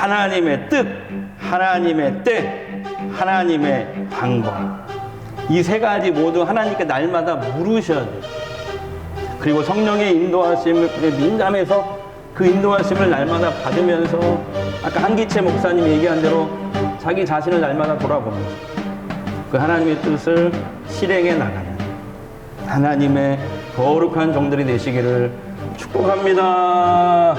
하나님의 뜻, 하나님의 때, 하나님의 방법. 이 세 가지 모두 하나님께 날마다 물으셔야 돼요. 그리고 성령의 인도하심에 민감해서 그 인도하심을 날마다 받으면서 아까 한기채 목사님이 얘기한 대로 자기 자신을 날마다 돌아보면서 그 하나님의 뜻을 실행해 나가는 하나님의 거룩한 종들이 되시기를 축복합니다.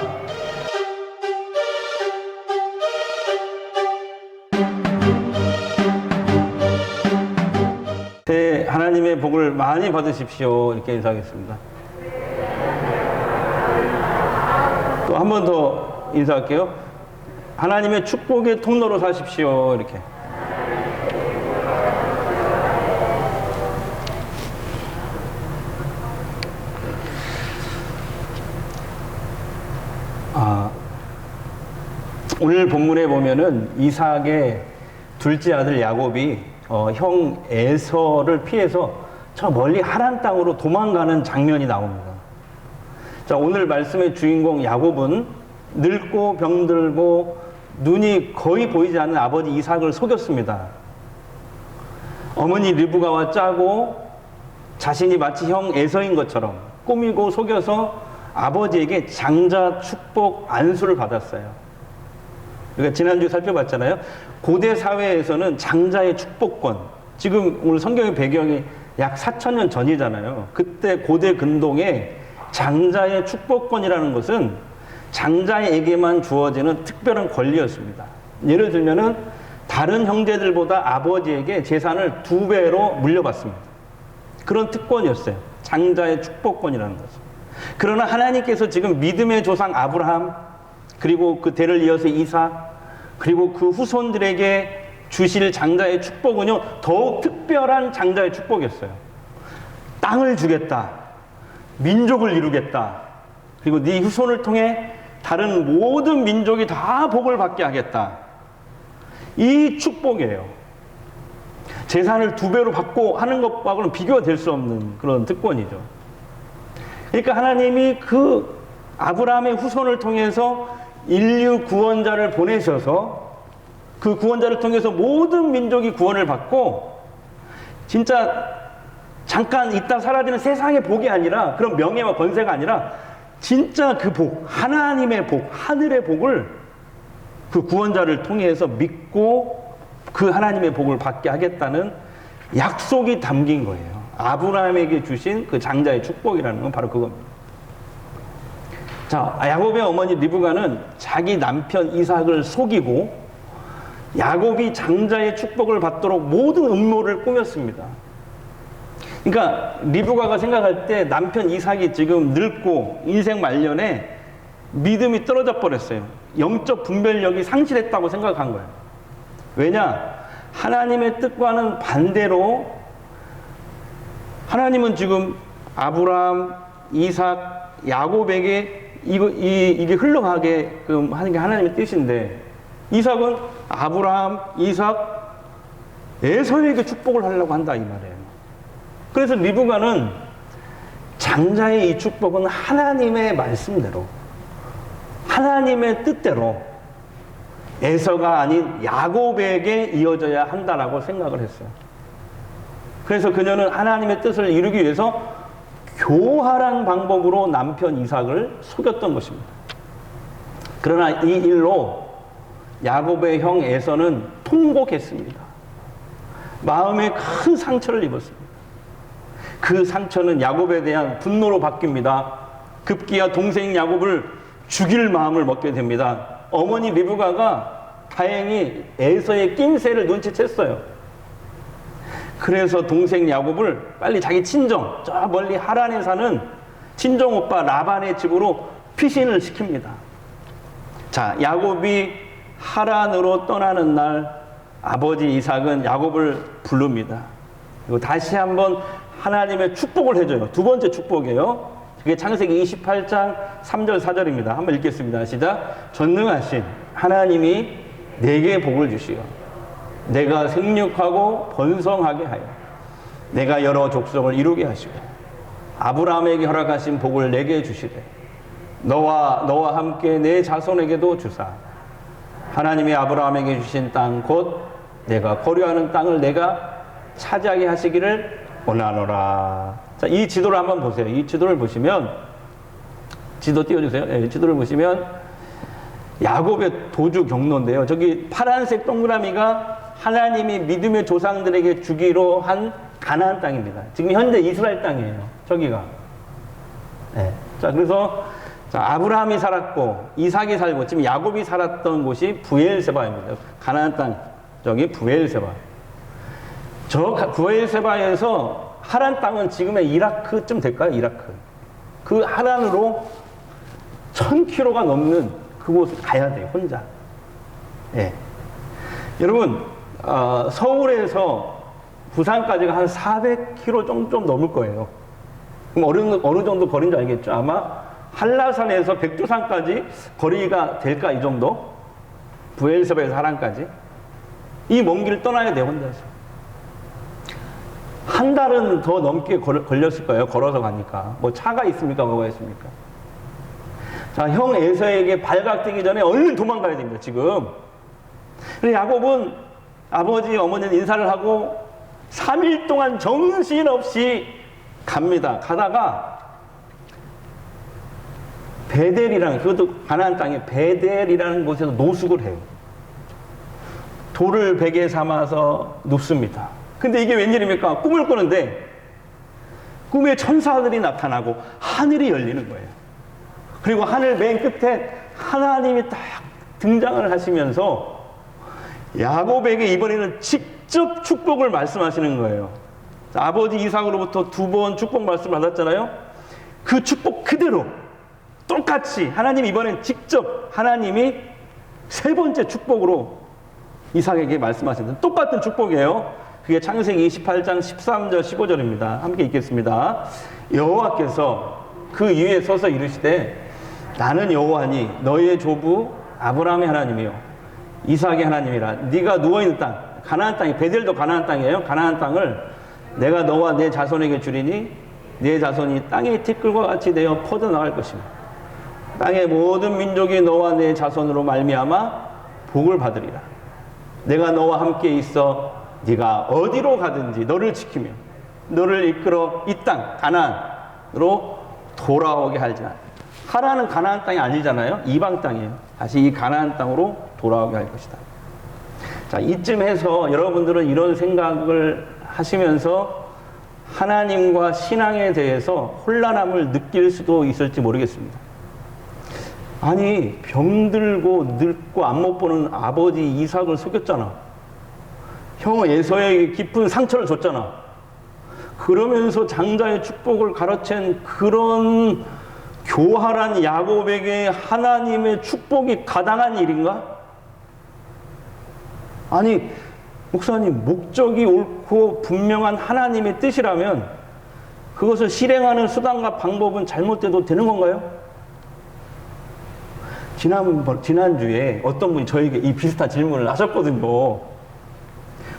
하나님의 복을 많이 받으십시오. 이렇게 인사하겠습니다. 또 한 번 더 인사할게요. 하나님의 축복의 통로로 사십시오. 이렇게. 오늘 본문에 보면은 이삭의 둘째 아들 야곱이 형 에서를 피해서 저 멀리 하란 땅으로 도망가는 장면이 나옵니다. 자, 오늘 말씀의 주인공 야곱은 늙고 병들고 눈이 거의 보이지 않는 아버지 이삭을 속였습니다. 어머니 리브가와 짜고 자신이 마치 형 에서인 것처럼 꾸미고 속여서 아버지에게 장자 축복 안수를 받았어요. 우리가 지난주에 살펴봤잖아요. 고대 사회에서는 장자의 축복권, 지금 오늘 성경의 배경이 약 4,000년 전이잖아요. 그때 고대 근동에 장자의 축복권이라는 것은 장자에게만 주어지는 특별한 권리였습니다. 예를 들면은 다른 형제들보다 아버지에게 재산을 2배로 물려받습니다. 그런 특권이었어요. 장자의 축복권이라는 것은. 그러나 하나님께서 지금 믿음의 조상 아브라함, 그리고 그 대를 이어서 이삭, 그리고 그 후손들에게 주실 장자의 축복은요, 더욱 특별한 장자의 축복이었어요. 땅을 주겠다, 민족을 이루겠다, 그리고 네 후손을 통해 다른 모든 민족이 다 복을 받게 하겠다. 이 축복이에요. 재산을 2배로 받고 하는 것과는 비교가 될 수 없는 그런 특권이죠. 그러니까 하나님이 그 아브라함의 후손을 통해서 인류 구원자를 보내셔서 그 구원자를 통해서 모든 민족이 구원을 받고 진짜 잠깐 있다 사라지는 세상의 복이 아니라, 그런 명예와 권세가 아니라 진짜 그 복, 하나님의 복, 하늘의 복을 그 구원자를 통해서 믿고 그 하나님의 복을 받게 하겠다는 약속이 담긴 거예요. 아브라함에게 주신 그 장자의 축복이라는 건 바로 그겁니다. 자, 야곱의 어머니 리브가는 자기 남편 이삭을 속이고 야곱이 장자의 축복을 받도록 모든 음모를 꾸몄습니다. 그러니까 리브가가 생각할 때 남편 이삭이 지금 늙고 인생 말년에 믿음이 떨어져 버렸어요. 영적 분별력이 상실했다고 생각한 거예요. 왜냐? 하나님의 뜻과는 반대로 하나님은 지금 아브라함, 이삭, 야곱에게 이게 흘러가게끔 하는 게 하나님의 뜻인데, 이삭은 아브라함, 이삭, 에서에게 축복을 하려고 한다 이 말이에요. 그래서 리브가는 장자의 이 축복은 하나님의 말씀대로, 하나님의 뜻대로 에서가 아닌 야곱에게 이어져야 한다라고 생각을 했어요. 그래서 그녀는 하나님의 뜻을 이루기 위해서 교활한 방법으로 남편 이삭을 속였던 것입니다. 그러나 이 일로 야곱의 형 에서는 통곡했습니다. 마음에 큰 상처를 입었습니다. 그 상처는 야곱에 대한 분노로 바뀝니다. 급기야 동생 야곱을 죽일 마음을 먹게 됩니다. 어머니 리브가가 다행히 에서의 낌새를 눈치챘어요. 그래서 동생 야곱을 빨리 자기 친정, 저 멀리 하란에 사는 친정 오빠 라반의 집으로 피신을 시킵니다. 자, 야곱이 하란으로 떠나는 날 아버지 이삭은 야곱을 부릅니다. 그리고 다시 한번 하나님의 축복을 해줘요. 두 번째 축복이에요. 그게 창세기 28장 3절 4절입니다. 한번 읽겠습니다. 시작. 전능하신 하나님이 내게 복을 주시오. 내가 생육하고 번성하게 하여 내가 여러 족속을 이루게 하시고 아브라함에게 허락하신 복을 내게 주시되 너와 함께 내 자손에게도 주사 하나님이 아브라함에게 주신 땅 곧 내가 거류하는 땅을 내가 차지하게 하시기를 원하노라. 자, 이 지도를 한번 보세요. 이 지도를 보시면, 지도 띄워주세요. 네, 지도를 보시면 야곱의 도주 경로인데요. 저기 파란색 동그라미가 하나님이 믿음의 조상들에게 주기로 한 가나안 땅입니다. 지금 현재 이스라엘 땅이에요. 저기가. 네. 자, 그래서 자, 아브라함이 살았고 이삭이 살고 지금 야곱이 살았던 곳이 브엘세바입니다. 가나안 땅 저기 브엘세바. 저 브엘세바에서 하란 땅은 지금의 이라크쯤 될까요? 이라크. 그 하란으로 1000km가 넘는 그곳을 가야 돼요. 혼자. 예. 여러분 서울에서 부산까지가 한 400km 좀 넘을 거예요. 그럼 어느 정도 거리인지 알겠죠? 아마 한라산에서 백두산까지 거리가 될까 이 정도? 브엘세바에서 하란까지 이 먼 길을 떠나야 돼요. 혼자서. 한 달은 더 넘게 걸렸을 거예요. 걸어서 가니까. 뭐 차가 있습니까? 뭐가 있습니까? 자, 형 에서에게 발각되기 전에 얼른 도망가야 됩니다. 지금. 그래서 야곱은 아버지 어머니는 인사를 하고 3일 동안 정신없이 갑니다. 가다가 베델이라는, 그것도 가나안 땅에 베델이라는 곳에서 노숙을 해요. 돌을 베개 삼아서 눕습니다. 근데 이게 웬일입니까? 꿈을 꾸는데 꿈에 천사들이 나타나고 하늘이 열리는 거예요. 그리고 하늘 맨 끝에 하나님이 딱 등장을 하시면서 야곱에게 이번에는 직접 축복을 말씀하시는 거예요. 아버지 이삭으로부터 2번 축복 말씀 받았잖아요. 그 축복 그대로 똑같이 하나님 이번엔 직접 하나님이 3번째 축복으로 이삭에게 말씀하시는 똑같은 축복이에요. 그게 창세기 28장 13절 15절입니다. 함께 읽겠습니다. 여호와께서 그 위에 서서 이르시되 나는 여호와니 너희의 조부 아브라함의 하나님이요 이삭의 하나님이라. 네가 누워있는 땅 가나안 땅이 베델도 가나안 땅이에요. 가나안 땅을 내가 너와 내 자손에게 주리니 네 자손이 땅의 티끌과 같이 되어 퍼져나갈 것이며 땅의 모든 민족이 너와 내 자손으로 말미암아 복을 받으리라. 내가 너와 함께 있어 네가 어디로 가든지 너를 지키며 너를 이끌어 이 땅 가나안으로 돌아오게 할지라. 하란은 가나안 땅이 아니잖아요. 이방 땅이에요. 다시 이 가나안 땅으로 돌아오게 할 것이다. 자, 이쯤 해서 여러분들은 이런 생각을 하시면서 하나님과 신앙에 대해서 혼란함을 느낄 수도 있을지 모르겠습니다. 아니, 병들고 늙고 안 못 보는 아버지 이삭을 속였잖아. 형 에서에게 깊은 상처를 줬잖아. 그러면서 장자의 축복을 가로챈 그런 교활한 야곱에게 하나님의 축복이 가당한 일인가? 아니, 목사님, 목적이 옳고 분명한 하나님의 뜻이라면 그것을 실행하는 수단과 방법은 잘못돼도 되는 건가요? 지난주에 어떤 분이 저에게 이 비슷한 질문을 하셨거든요.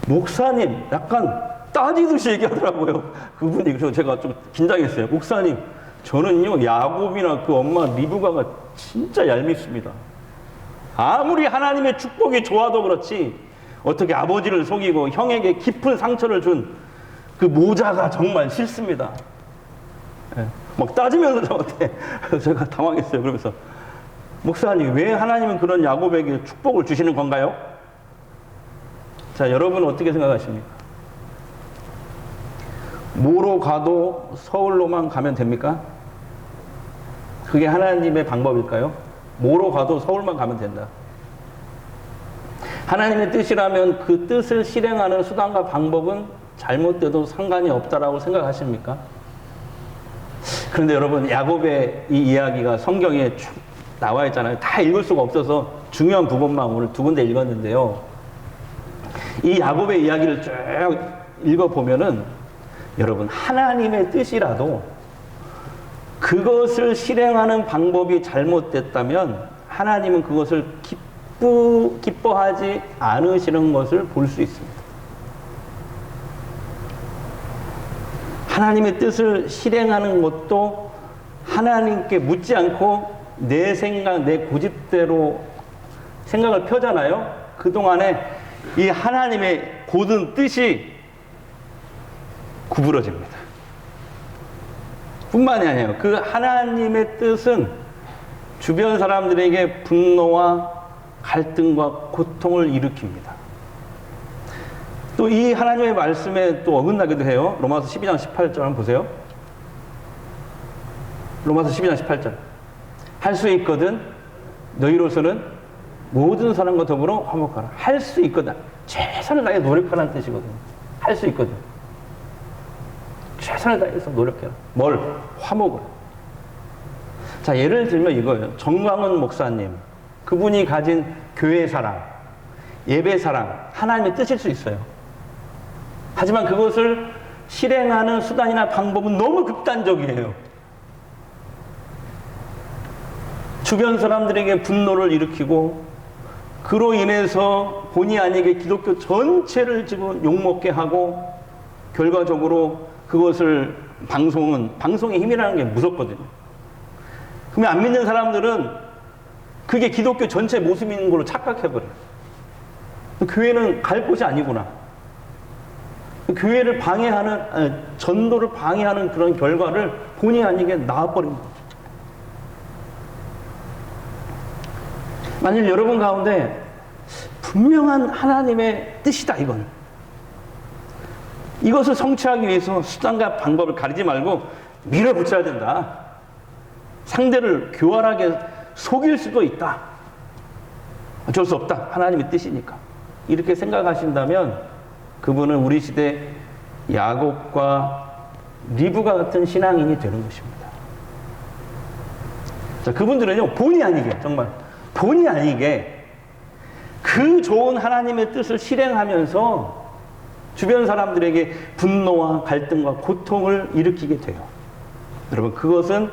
목사님, 약간 따지듯이 얘기하더라고요. 그분이. 그래서 제가 좀 긴장했어요. 목사님, 저는요, 야곱이나 그 엄마 리브가가 진짜 얄밉습니다. 아무리 하나님의 축복이 좋아도 그렇지, 어떻게 아버지를 속이고 형에게 깊은 상처를 준 그 모자가 정말 싫습니다. 예. 막 따지면서 저한테 제가 당황했어요. 그러면서 목사님, 왜 하나님은 그런 야곱에게 축복을 주시는 건가요? 자, 여러분은 어떻게 생각하십니까? 뭐로 가도 서울로만 가면 됩니까? 그게 하나님의 방법일까요? 뭐로 가도 서울만 가면 된다. 하나님의 뜻이라면 그 뜻을 실행하는 수단과 방법은 잘못돼도 상관이 없다라고 생각하십니까? 그런데 여러분, 야곱의 이 이야기가 성경에 쭉 나와 있잖아요. 다 읽을 수가 없어서 중요한 부분만 오늘 2군데 읽었는데요. 이 야곱의 이야기를 쭉 읽어보면은 여러분, 하나님의 뜻이라도 그것을 실행하는 방법이 잘못됐다면 하나님은 그것을 기뻐하지 않으시는 것을 볼 수 있습니다. 하나님의 뜻을 실행하는 것도 하나님께 묻지 않고 내 생각, 내 고집대로 생각을 펴잖아요. 그동안에 이 하나님의 고든 뜻이 구부러집니다. 뿐만이 아니에요. 그 하나님의 뜻은 주변 사람들에게 분노와 갈등과 고통을 일으킵니다. 또 이 하나님의 말씀에 또 어긋나기도 해요. 로마서 12장 18절 한번 보세요. 로마서 12장 18절. 할 수 있거든 너희로서는 모든 사람과 더불어 화목하라. 할 수 있거든. 최선을 다해 노력하라는 뜻이거든요. 할 수 있거든. 최선을 다해서 노력해라. 뭘? 화목을. 자, 예를 들면 이거예요. 정광훈 목사님. 그분이 가진 교회 사랑, 예배 사랑, 하나님의 뜻일 수 있어요. 하지만 그것을 실행하는 수단이나 방법은 너무 극단적이에요. 주변 사람들에게 분노를 일으키고 그로 인해서 본의 아니게 기독교 전체를 지금 욕먹게 하고 결과적으로 그것을 방송의 힘이라는 게 무섭거든요. 그러면 안 믿는 사람들은 그게 기독교 전체 모습인 걸로 착각해버려요. 교회는 갈 곳이 아니구나. 교회를 방해하는, 전도를 방해하는 그런 결과를 본의 아니게 낳아버린 거죠. 만일 여러분 가운데 분명한 하나님의 뜻이다, 이건. 이것을 성취하기 위해서 수단과 방법을 가리지 말고 밀어붙여야 된다. 상대를 교활하게 속일 수도 있다. 어쩔 수 없다. 하나님의 뜻이니까. 이렇게 생각하신다면 그분은 우리 시대 야곱과 리브가 같은 신앙인이 되는 것입니다. 자, 그분들은요, 본의 아니게, 정말 본의 아니게 그 좋은 하나님의 뜻을 실행하면서 주변 사람들에게 분노와 갈등과 고통을 일으키게 돼요. 여러분, 그것은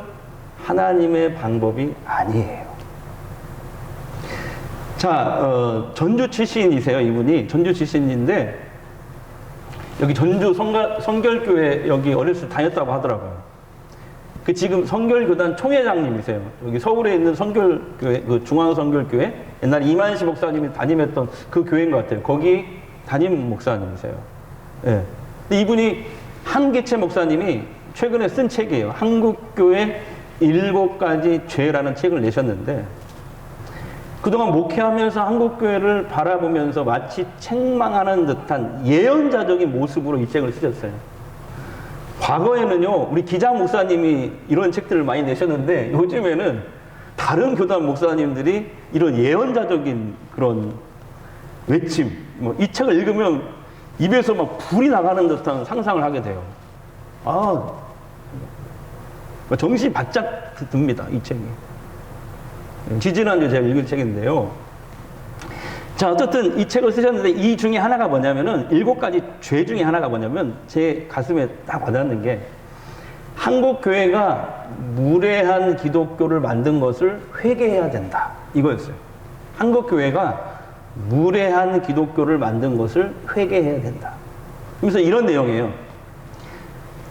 하나님의 방법이 아니에요. 자, 전주 출신이세요, 이분이. 전주 출신인데, 여기 전주 성결교회 여기 어렸을 때 다녔다고 하더라고요. 그 지금 성결교단 총회장님이세요. 여기 서울에 있는 성결교회, 그 중앙성결교회, 옛날에 이만시 목사님이 담임했던 그 교회인 것 같아요. 거기 담임 목사님이세요. 예. 근데 이분이 한계채 목사님이 최근에 쓴 책이에요. 한국교회 7가지 죄라는 책을 내셨는데, 그동안 목회하면서 한국교회를 바라보면서 마치 책망하는 듯한 예언자적인 모습으로 이 책을 쓰셨어요. 과거에는요, 우리 기장 목사님이 이런 책들을 많이 내셨는데, 요즘에는 다른 교단 목사님들이 이런 예언자적인 그런 외침, 이 책을 읽으면 입에서 막 불이 나가는 듯한 상상을 하게 돼요. 정신이 바짝 듭니다, 이 책이. 지지난주 제가 읽은 책인데요. 자, 어쨌든 이 책을 쓰셨는데 이 중에 하나가 뭐냐면은 7가지 죄 중에 하나가 뭐냐면 제 가슴에 딱 와닿는 게 한국교회가 무례한 기독교를 만든 것을 회개해야 된다. 이거였어요. 한국교회가 무례한 기독교를 만든 것을 회개해야 된다. 그래서 이런 내용이에요.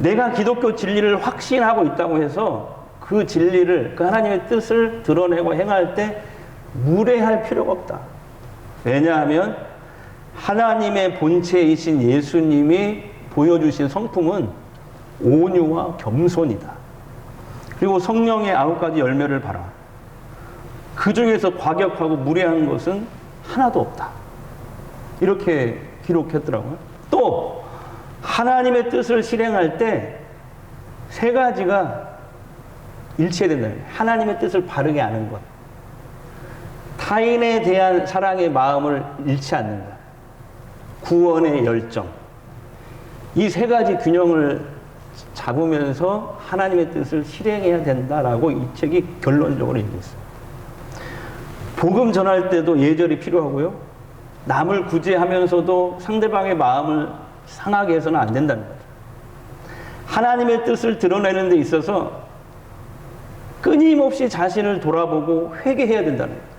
내가 기독교 진리를 확신하고 있다고 해서 그 진리를, 그 하나님의 뜻을 드러내고 행할 때 무례할 필요가 없다. 왜냐하면 하나님의 본체이신 예수님이 보여주신 성품은 온유와 겸손이다. 그리고 성령의 9가지 열매를 봐라. 그 중에서 과격하고 무례한 것은 하나도 없다. 이렇게 기록했더라고요. 또 하나님의 뜻을 실행할 때 3가지가 일치해야 된다. 하나님의 뜻을 바르게 아는 것, 타인에 대한 사랑의 마음을 잃지 않는다, 구원의 열정. 이 3가지 균형을 잡으면서 하나님의 뜻을 실행해야 된다라고 이 책이 결론적으로 얘기했어요. 복음 전할 때도 예절이 필요하고요, 남을 구제하면서도 상대방의 마음을 상하게 해서는 안 된다는 거예요. 하나님의 뜻을 드러내는 데 있어서 끊임없이 자신을 돌아보고 회개해야 된다는 거예요.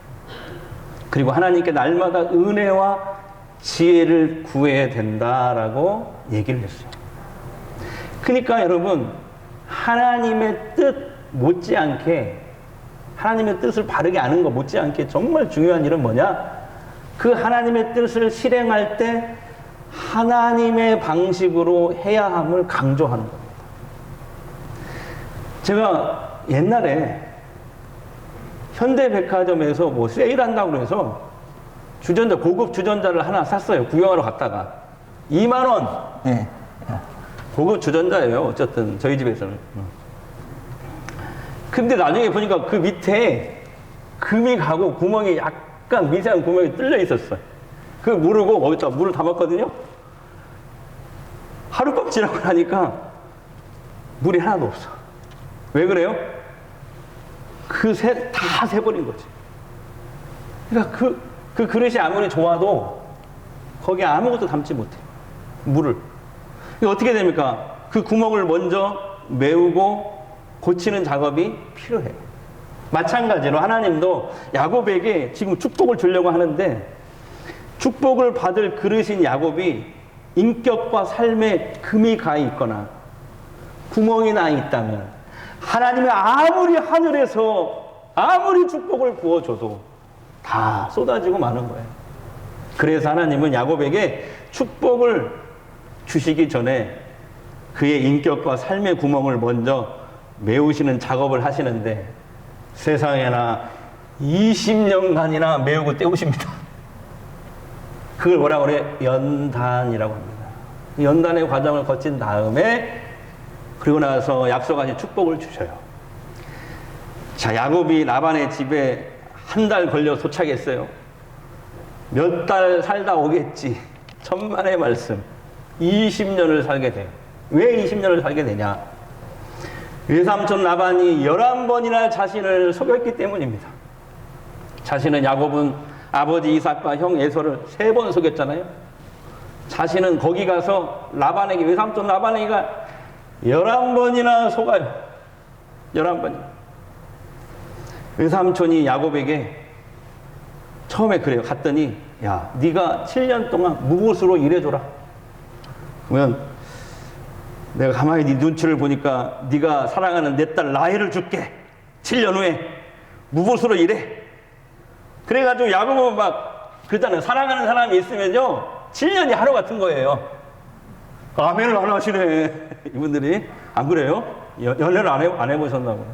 그리고 하나님께 날마다 은혜와 지혜를 구해야 된다라고 얘기를 했어요. 그러니까 여러분, 하나님의 뜻 못지않게 하나님의 뜻을 바르게 아는 것 못지않게 정말 중요한 일은 뭐냐? 그 하나님의 뜻을 실행할 때 하나님의 방식으로 해야 함을 강조하는 겁니다. 제가 옛날에 현대백화점에서 뭐 세일한다고 해서 주전자, 고급 주전자를 하나 샀어요. 구경하러 갔다가. 2만 원. 네. 고급 주전자예요. 어쨌든 저희 집에서는. 근데 나중에 보니까 그 밑에 금이 가고 구멍이 약간 미세한 구멍이 뚫려 있었어요. 그거 모르고 거기다 물을 담았거든요. 하룻밤 지나고 나니까 물이 하나도 없어. 왜 그래요? 다 새버린 거지. 그러니까 그 그릇이 아무리 좋아도 거기에 아무것도 담지 못해. 물을. 이게 어떻게 됩니까? 그 구멍을 먼저 메우고 고치는 작업이 필요해요. 마찬가지로 하나님도 야곱에게 지금 축복을 주려고 하는데 축복을 받을 그릇인 야곱이 인격과 삶에 금이 가 있거나 구멍이 나 있다면 하나님이 아무리 하늘에서 아무리 축복을 부어줘도 다 쏟아지고 마는 거예요. 그래서 하나님은 야곱에게 축복을 주시기 전에 그의 인격과 삶의 구멍을 먼저 메우시는 작업을 하시는데 세상에나 20년간이나 메우고 때우십니다. 그걸 뭐라고 그래? 연단이라고 합니다. 연단의 과정을 거친 다음에 그리고 나서 약속하신 축복을 주셔요. 자, 야곱이 라반의 집에 한 달 걸려 도착했어요. 몇 달 살다 오겠지. 천만의 말씀. 20년을 살게 돼요. 왜 20년을 살게 되냐? 외삼촌 라반이 11번이나 자신을 속였기 때문입니다. 자신은 야곱은 아버지 이삭과 형 에서를 3번 속였잖아요. 자신은 거기 가서 라반에게, 외삼촌 라반에게가 11번이나 속아요. 11번이. 외삼촌이 야곱에게 처음에 그래요. 갔더니 야, 네가 7년 동안 무봇으로 일해줘라. 그러면 내가 가만히 네 눈치를 보니까 네가 사랑하는 내 딸 라헬을 줄게. 7년 후에 무봇으로 일해. 그래가지고 야곱은 막 그러잖아요. 사랑하는 사람이 있으면요 7년이 하루 같은 거예요. 아멘을 안 하시네. 이분들이 안 그래요? 연애를 안 해보셨나 보네.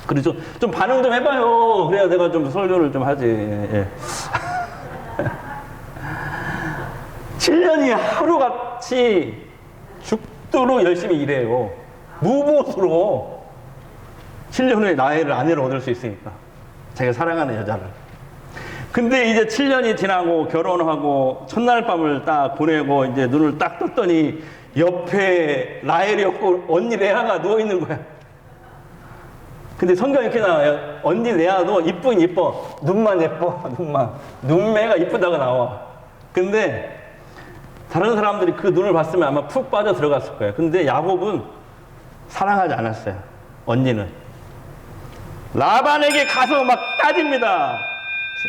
그래서 좀 반응 좀 해봐요. 그래야 내가 좀 설교를 좀 하지. 예. 7년이 하루같이 죽도록 열심히 일해요. 무봇으로 7년 후에 나이를 아내를 얻을 수 있으니까. 자기가 사랑하는 여자를. 근데 이제 7년이 지나고 결혼하고 첫날 밤을 딱 보내고 이제 눈을 딱 떴더니 옆에 라헬이 없고 언니 레아가 누워있는 거야. 근데 성경에 이렇게 나와요. 언니 레아도 이쁘긴 이뻐. 눈만 예뻐. 눈매가 이쁘다고 나와. 근데 다른 사람들이 그 눈을 봤으면 아마 푹 빠져 들어갔을 거예요. 근데 야곱은 사랑하지 않았어요. 언니는. 라반에게 가서 막 따집니다.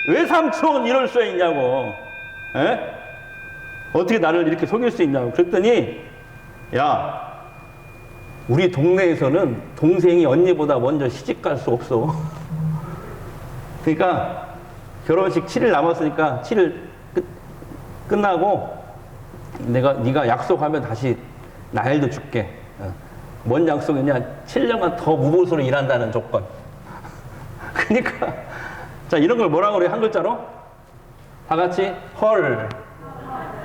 왜 삼촌 이럴 수 있냐고. 에? 어떻게 나를 이렇게 속일 수 있냐고. 그랬더니 야, 우리 동네에서는 동생이 언니보다 먼저 시집갈 수 없어. 그러니까 결혼식 7일 남았으니까 7일 끝나고 네가 약속하면 다시 라헬도 줄게. 뭔 약속이냐? 7년간 더 무봇으로 일한다는 조건. 그러니까 자, 이런 걸 뭐라고 그래요? 한 글자로? 다 같이 헐.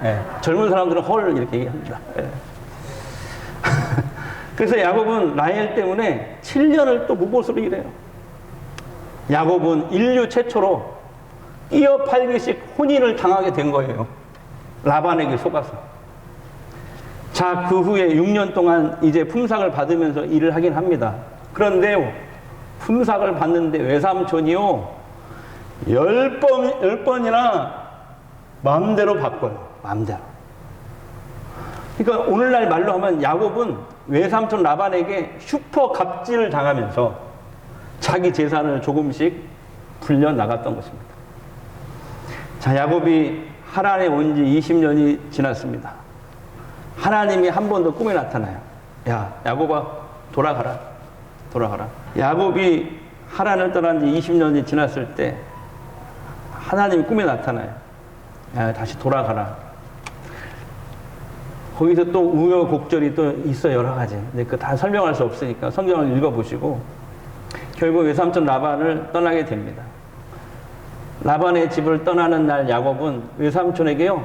예, 젊은 사람들은 헐 이렇게 얘기합니다. 예. 그래서 야곱은 라헬 때문에 7년을 또 무봇으로 일해요. 야곱은 인류 최초로 끼어 팔기식 혼인을 당하게 된 거예요. 라반에게 속아서. 자, 그 후에 6년 동안 이제 품삯을 받으면서 일을 하긴 합니다. 그런데 품삯을 받는데 외삼촌이요 10번이나 마음대로 바꿔요. 마음대로. 그러니까 오늘날 말로 하면 야곱은 외삼촌 라반에게 슈퍼 갑질을 당하면서 자기 재산을 조금씩 불려 나갔던 것입니다. 자, 야곱이 하란에 온 지 20년이 지났습니다. 하나님이 한 번 더 꿈에 나타나요. 야, 야곱아, 돌아가라. 야곱이 하란을 떠난 지 20년이 지났을 때 하나님이 꿈에 나타나요. 야, 다시 돌아가라. 거기서 또 우여곡절이 또 있어, 여러 가지. 근데 그 다 설명할 수 없으니까 성경을 읽어보시고 결국 외삼촌 라반을 떠나게 됩니다. 라반의 집을 떠나는 날 야곱은 외삼촌에게요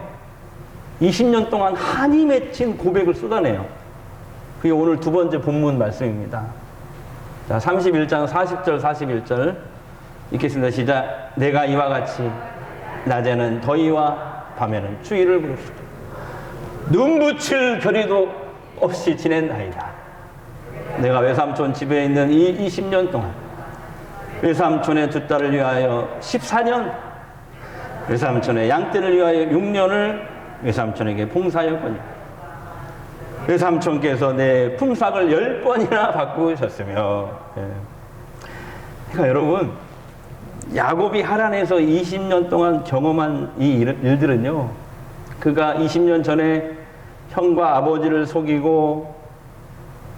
20년 동안 한이 맺힌 고백을 쏟아내요. 그게 오늘 두 번째 본문 말씀입니다. 자, 31장 40절 41절 읽겠습니다. 시작. 내가 이와 같이 낮에는 더위와 밤에는 추위를 부르시고 눈붙일 겨리도 없이 지낸나이다. 내가 외삼촌 집에 있는 이 20년 동안 외삼촌의 두 딸을 위하여 14년, 외삼촌의 양떼를 위하여 6년을 외삼촌에게 봉사하였거니 외삼촌께서 내 품삯을 10번이나 바꾸셨으며. 예. 그러니까 여러분, 야곱이 하란에서 20년 동안 경험한 이 일들은요, 그가 20년 전에 형과 아버지를 속이고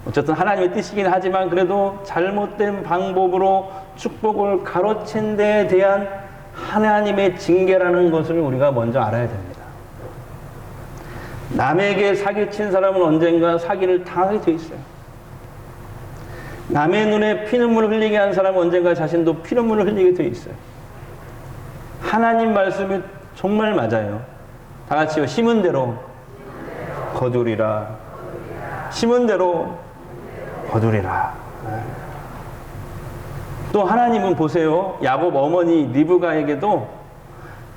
어쨌든 하나님의 뜻이긴 하지만 그래도 잘못된 방법으로 축복을 가로챈 데에 대한 하나님의 징계라는 것을 우리가 먼저 알아야 됩니다. 남에게 사기친 사람은 언젠가 사기를 당하게 돼 있어요. 남의 눈에 피눈물을 흘리게 한 사람은 언젠가 자신도 피눈물을 흘리게 돼 있어요. 하나님 말씀이 정말 맞아요. 다 같이요. 심은 대로 거두리라. 심은 대로 거두리라. 또 하나님은 보세요. 야곱 어머니 리브가에게도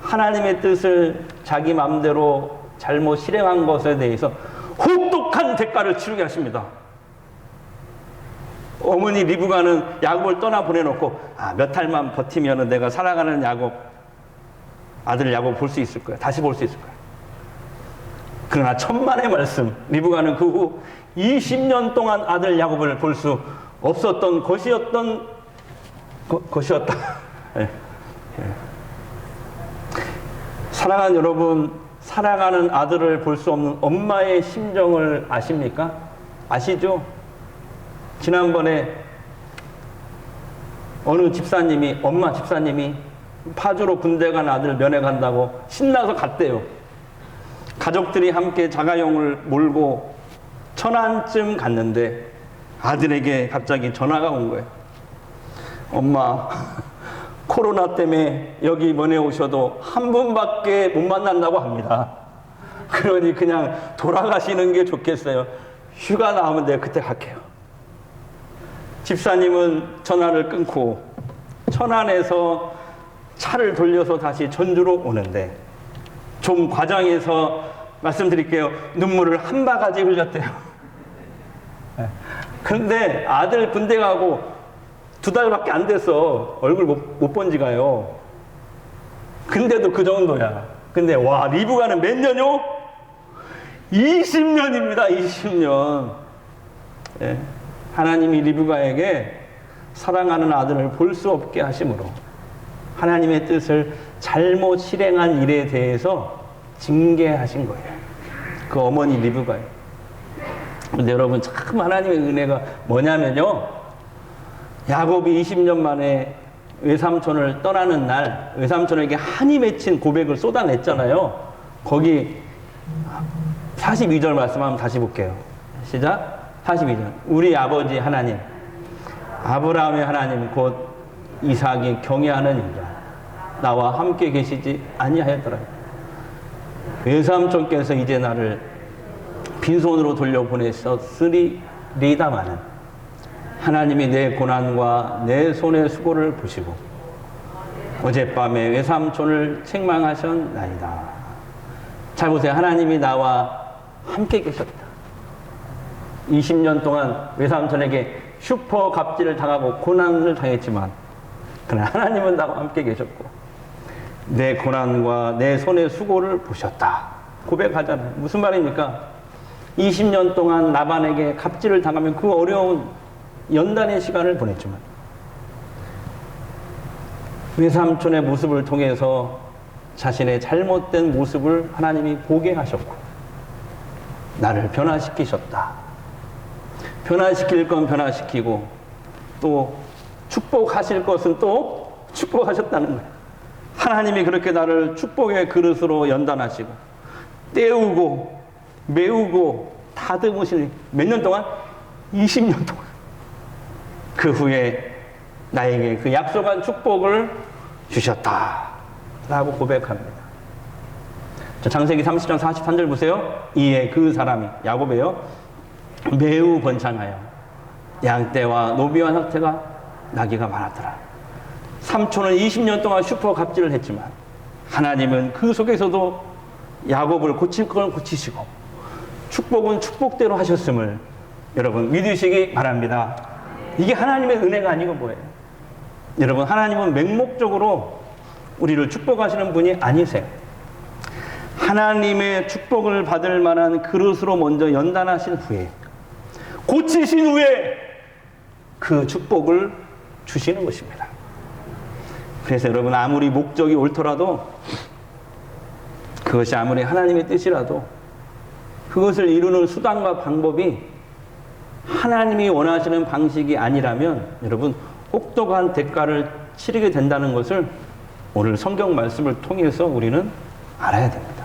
하나님의 뜻을 자기 마음대로 잘못 실행한 것에 대해서 혹독한 대가를 치르게 하십니다. 어머니 리브가는 야곱을 떠나 보내놓고 몇 달만 버티면 내가 사랑하는 야곱, 아들 야곱 볼 수 있을 거야. 다시 볼 수 있을 거야. 그러나 천만의 말씀, 리브가는 그 후 20년 동안 아들 야곱을 볼 수 없었던 것이었다. 예. 예. 사랑하는 여러분, 사랑하는 아들을 볼 수 없는 엄마의 심정을 아십니까? 아시죠? 지난번에 어느 집사님이, 엄마 집사님이 파주로 군대 간 아들 면회 간다고 신나서 갔대요. 가족들이 함께 자가용을 몰고 천안쯤 갔는데 아들에게 갑자기 전화가 온 거예요. 엄마, 코로나 때문에 여기 면회 오셔도 한 분밖에 못 만난다고 합니다. 그러니 그냥 돌아가시는 게 좋겠어요. 휴가 나오면 내가 그때 갈게요. 집사님은 전화를 끊고 천안에서 차를 돌려서 다시 전주로 오는데 좀 과장해서 말씀드릴게요. 눈물을 한 바가지 흘렸대요. 그런데 아들 군대 가고 2달밖에 안 됐어. 얼굴 못 본 지가요. 근데도 그 정도야. 근데 와, 리브가는 몇 년요? 20년입니다. 20년. 예. 하나님이 리브가에게 사랑하는 아들을 볼 수 없게 하심으로 하나님의 뜻을 잘못 실행한 일에 대해서 징계하신 거예요. 그 어머니 리브가예요. 근데 여러분, 참 하나님의 은혜가 뭐냐면요, 야곱이 20년 만에 외삼촌을 떠나는 날 외삼촌에게 한이 맺힌 고백을 쏟아냈잖아요. 거기 42절 말씀 한번 다시 볼게요. 시작. 42절. 우리 아버지 하나님, 아브라함의 하나님 곧 이삭이 경외하는 이라 나와 함께 계시지 아니하였더라. 외삼촌께서 이제 나를 빈손으로 돌려보내셨으리다마는 하나님이 내 고난과 내 손의 수고를 보시고 어젯밤에 외삼촌을 책망하셨나이다. 잘 보세요. 하나님이 나와 함께 계셨다. 20년 동안 외삼촌에게 슈퍼 갑질을 당하고 고난을 당했지만 그러나 하나님은 나와 함께 계셨고 내 고난과 내 손의 수고를 보셨다. 고백하잖아요. 무슨 말입니까? 20년 동안 라반에게 갑질을 당하면 그 어려운 연단의 시간을 보냈지만 외삼촌의 모습을 통해서 자신의 잘못된 모습을 하나님이 보게 하셨고 나를 변화시키셨다. 변화시킬 건 변화시키고 또 축복하실 것은 또 축복하셨다는 거예요. 하나님이 그렇게 나를 축복의 그릇으로 연단하시고 때우고 메우고 다듬으시니 몇 년 동안? 20년 동안. 그 후에 나에게 그 약속한 축복을 주셨다라고 고백합니다. 자, 창세기 30장 43절 보세요. 이에 그 사람이 야곱이에요. 매우 번창하여 양떼와 노비와 낙태가 나귀가 많았더라. 삼촌은 20년 동안 슈퍼 갑질을 했지만 하나님은 그 속에서도 야곱을 고칠 건 고치시고 축복은 축복대로 하셨음을 여러분 믿으시기 바랍니다. 이게 하나님의 은혜가 아니고 뭐예요? 여러분, 하나님은 맹목적으로 우리를 축복하시는 분이 아니세요. 하나님의 축복을 받을 만한 그릇으로 먼저 연단하신 후에, 고치신 후에 그 축복을 주시는 것입니다. 그래서 여러분, 아무리 목적이 옳더라도, 그것이 아무리 하나님의 뜻이라도 그것을 이루는 수단과 방법이 하나님이 원하시는 방식이 아니라면 여러분, 혹독한 대가를 치르게 된다는 것을 오늘 성경 말씀을 통해서 우리는 알아야 됩니다.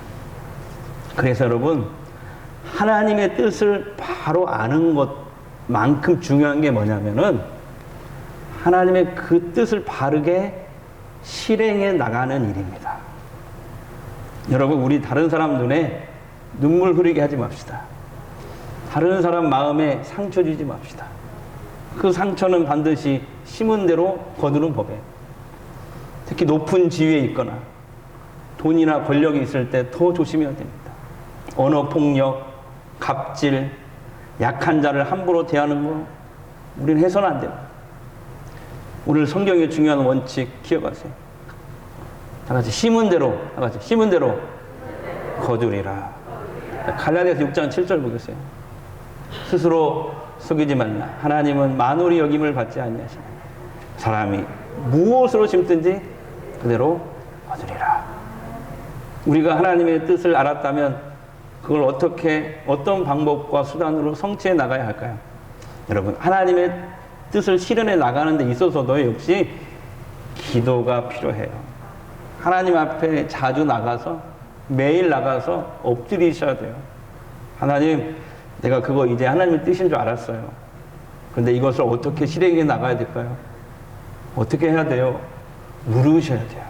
그래서 여러분, 하나님의 뜻을 바로 아는 것만큼 중요한 게 뭐냐면은 하나님의 그 뜻을 바르게 실행해 나가는 일입니다. 여러분, 우리 다른 사람 눈에 눈물 흐리게 하지 맙시다. 다른 사람 마음에 상처 주지 맙시다. 그 상처는 반드시 심은 대로 거두는 법이에요. 특히 높은 지위에 있거나 돈이나 권력이 있을 때 더 조심해야 됩니다. 언어폭력, 갑질, 약한 자를 함부로 대하는 거 우리는 해서는 안 됩니다. 오늘 성경의 중요한 원칙 기억하세요. 다 같이 심은 대로, 다 같이 심은 대로 거두리라. 갈라디아서 6장 7절 보겠어요. 스스로 속이지 말라. 하나님은 만홀히 여김을 받지 아니하시니 사람이 무엇으로 심든지 그대로 거두리라. 우리가 하나님의 뜻을 알았다면 그걸 어떻게, 어떤 방법과 수단으로 성취해 나가야 할까요? 여러분, 하나님의 뜻을 실현해 나가는 데 있어서도 역시 기도가 필요해요. 하나님 앞에 자주 나가서, 매일 나가서 엎드리셔야 돼요. 하나님, 내가 그거 이제 하나님의 뜻인 줄 알았어요. 그런데 이것을 어떻게 실행해 나가야 될까요? 어떻게 해야 돼요? 물으셔야 돼요.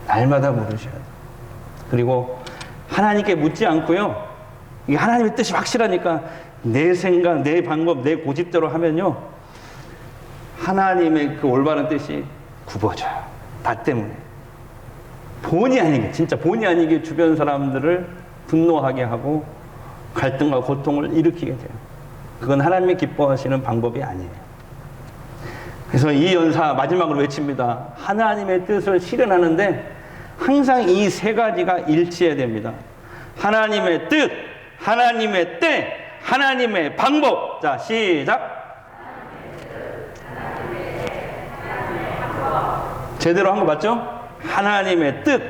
날마다 물으셔야 돼요. 그리고 하나님께 묻지 않고요, 이게 하나님의 뜻이 확실하니까 내 생각, 내 방법, 내 고집대로 하면요, 하나님의 그 올바른 뜻이 굽어져요. 나 때문에. 본의 아니게, 진짜 본의 아니게 주변 사람들을 분노하게 하고 갈등과 고통을 일으키게 돼요. 그건 하나님이 기뻐하시는 방법이 아니에요. 그래서 이 연사 마지막으로 외칩니다. 하나님의 뜻을 실현하는데 항상 이 세 가지가 일치해야 됩니다. 하나님의 뜻, 하나님의 때, 하나님의 방법. 자, 시작. 제대로 한 거 맞죠? 하나님의 뜻,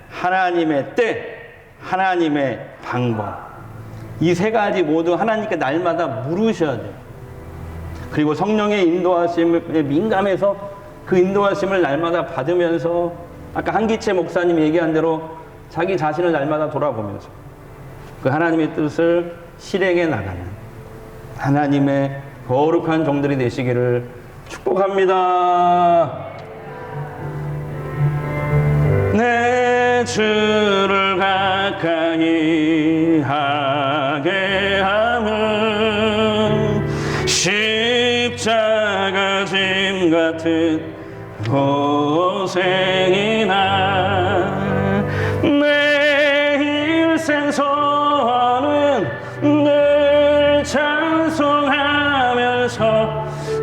하나님의 때, 하나님의 방법. 이 세 가지 모두 하나님께 날마다 물으셔야 돼요. 그리고 성령의 인도하심에 민감해서 그 인도하심을 날마다 받으면서 아까 한기채 목사님이 얘기한 대로 자기 자신을 날마다 돌아보면서 그 하나님의 뜻을 실행해 나가는 하나님의 거룩한 종들이 되시기를 축복합니다. 내 주를 가까이 하게 함은 십자가 짐 같은 고생이나 내 일생 소원은 늘 찬송하면서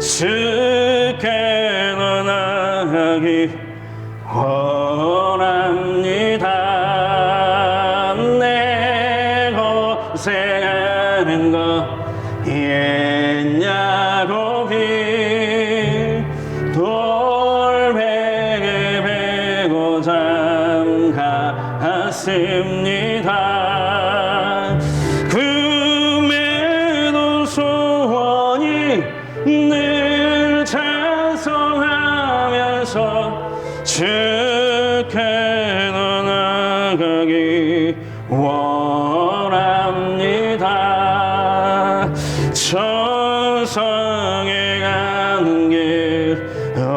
주께 나아가기 원합니다. 내 고생하는 거 옛냐고 비 돌베개 베고 잠갔습니다. 꿈에도 소원이 늘 찬송 원합니다. 천성에 가는 길 여와여도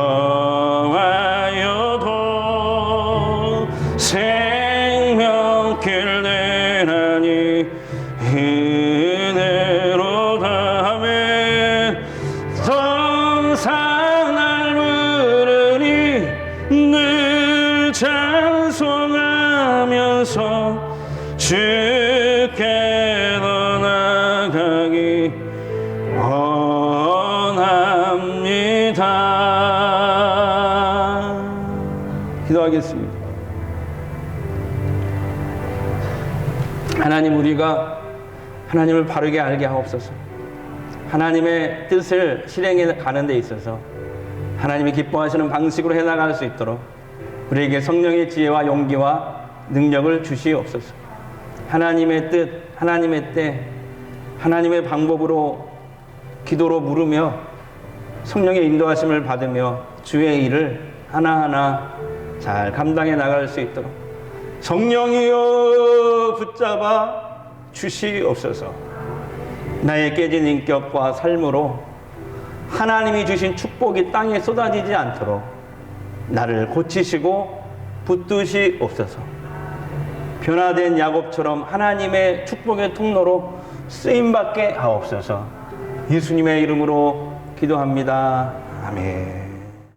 생명길 내나니 은혜로 다음에 날 부르니 늘 찬송하면서 주께 더 나가기 원합니다. 기도하겠습니다. 하나님, 우리가 하나님을 바르게 알게 하옵소서. 하나님의 뜻을 실행해 가는 데 있어서 하나님이 기뻐하시는 방식으로 해나갈 수 있도록 우리에게 성령의 지혜와 용기와 능력을 주시옵소서. 하나님의 뜻, 하나님의 때, 하나님의 방법으로 기도로 물으며 성령의 인도하심을 받으며 주의 일을 하나하나 잘 감당해 나갈 수 있도록 성령이여 붙잡아 주시옵소서. 나의 깨진 인격과 삶으로 하나님이 주신 축복이 땅에 쏟아지지 않도록 나를 고치시고 붙드시옵소서. 변화된 야곱처럼 하나님의 축복의 통로로 쓰임받게 하옵소서. 예수님의 이름으로 기도합니다. 아멘.